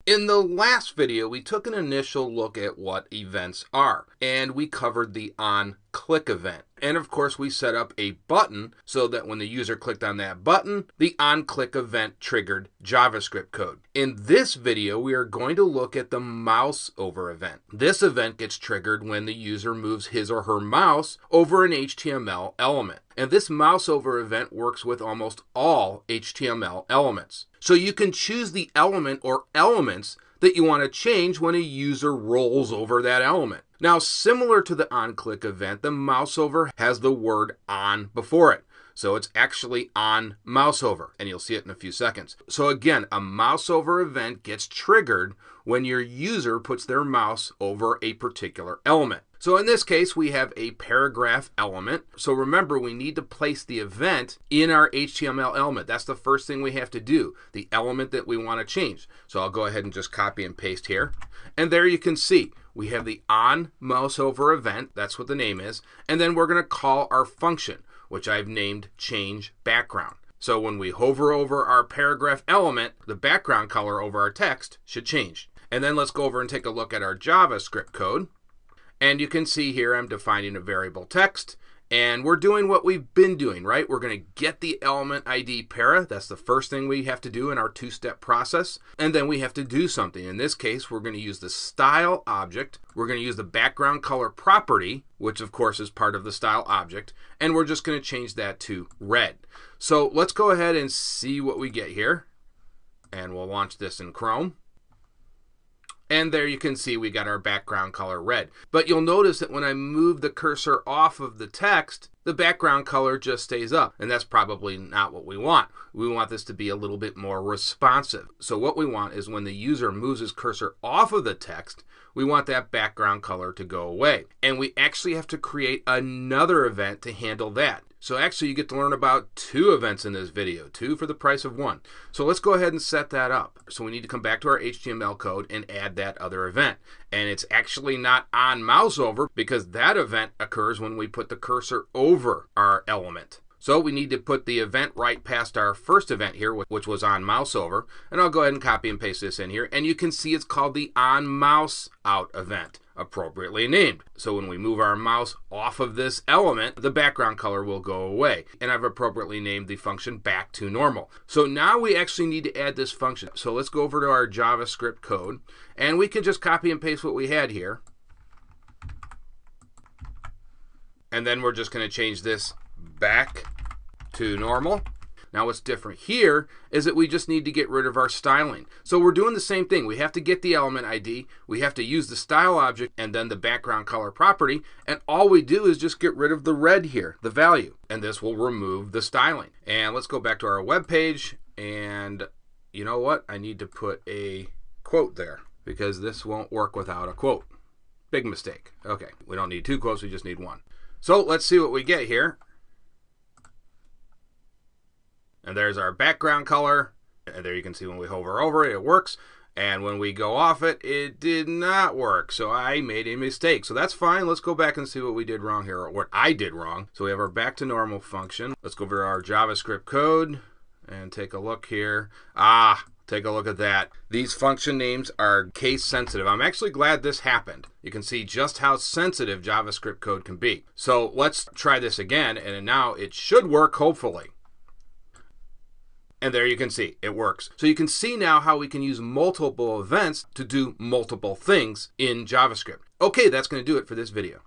In the last video, we took an initial look at what events are, and we covered the onClick event. And of course, we set up a button so that when the user clicked on that button, the onClick event triggered JavaScript code. In this video, we are going to look at the mouseover event. This event gets triggered when the user moves his or her mouse over an HTML element. And this mouseover event works with almost all HTML elements. So you can choose the element or elements that you want to change when a user rolls over that element. Now, similar to the onClick event, the mouseover has the word on before it. So it's actually on mouseover, and you'll see it in a few seconds. So again, a mouseover event gets triggered when your user puts their mouse over a particular element. So in this case, we have a paragraph element. So remember, we need to place the event in our HTML element. That's the first thing we have to do, the element that we want to change. So I'll go ahead and just copy and paste here. And there you can see we have the on mouseover event. That's what the name is. And then we're going to call our function, which I've named change background. So when we hover over our paragraph element, the background color over our text should change. And then let's go over and take a look at our JavaScript code. And you can see here I'm defining a variable text, and we're doing what we've been doing, right? We're going to get the element ID para. That's the first thing we have to do in our two-step process. And then we have to do something. In this case, we're going to use the style object. We're going to use the background color property, which of course is part of the style object. And we're just going to change that to red. So let's go ahead and see what we get here. And we'll launch this in Chrome. And there you can see we got our background color red. But you'll notice that when I move the cursor off of the text, the background color just stays up. And that's probably not what we want. We want this to be a little bit more responsive. So what we want is when the user moves his cursor off of the text, we want that background color to go away. And we actually have to create another event to handle that. So actually you get to learn about two events in this video, two for the price of one. So let's go ahead and set that up. So we need to come back to our HTML code and add that other event. And it's actually not on mouseover because that event occurs when we put the cursor over our element. So we need to put the event right past our first event here, which was on mouseover. And I'll go ahead and copy and paste this in here. And you can see it's called the on mouse out event, appropriately named. So when we move our mouse off of this element, the background color will go away. And I've appropriately named the function back to normal. So now we actually need to add this function. So let's go over to our JavaScript code. And we can just copy and paste what we had here. And then we're just going to change this back to normal. Now what's different here is that we just need to get rid of our styling. So we're doing the same thing. We have to get the element ID, we have to use the style object and then the background color property, and all we do is just get rid of the red here, the value, and this will remove the styling. And let's go back to our web page, and you know what? I need to put a quote there because this won't work without a quote. Big mistake. Okay, we don't need two quotes, we just need one. So let's see what we get here. And there's our background color. And there you can see when we hover over it, it works. And when we go off it, it did not work. So I made a mistake. So that's fine. Let's go back and see what we did wrong here, or what I did wrong. So we have our back to normal function. Let's go over to our JavaScript code and take a look here. Take a look at that. These function names are case sensitive. I'm actually glad this happened. You can see just how sensitive JavaScript code can be. So let's try this again. And now it should work, hopefully. And there you can see, it works. So you can see now how we can use multiple events to do multiple things in JavaScript. Okay, that's going to do it for this video.